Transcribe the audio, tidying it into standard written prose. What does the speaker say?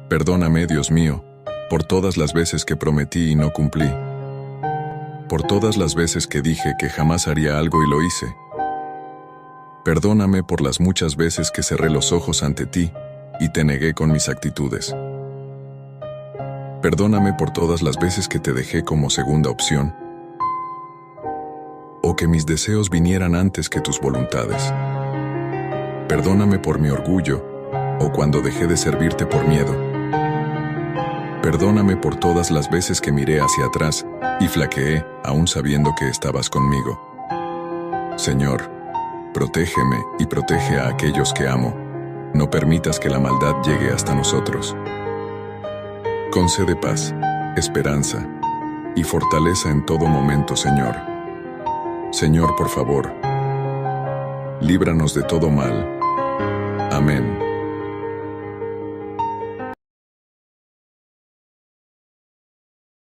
Perdóname, Dios mío, por todas las veces que prometí y no cumplí. Por todas las veces que dije que jamás haría algo y lo hice. Perdóname por las muchas veces que cerré los ojos ante ti y te negué con mis actitudes. Perdóname por todas las veces que te dejé como segunda opción, o que mis deseos vinieran antes que tus voluntades. Perdóname por mi orgullo, o cuando dejé de servirte por miedo. Perdóname por todas las veces que miré hacia atrás y flaqueé, aún sabiendo que estabas conmigo. Señor, protégeme y protege a aquellos que amo. No permitas que la maldad llegue hasta nosotros. Concede paz, esperanza y fortaleza en todo momento, Señor. Señor, por favor, líbranos de todo mal. Amén.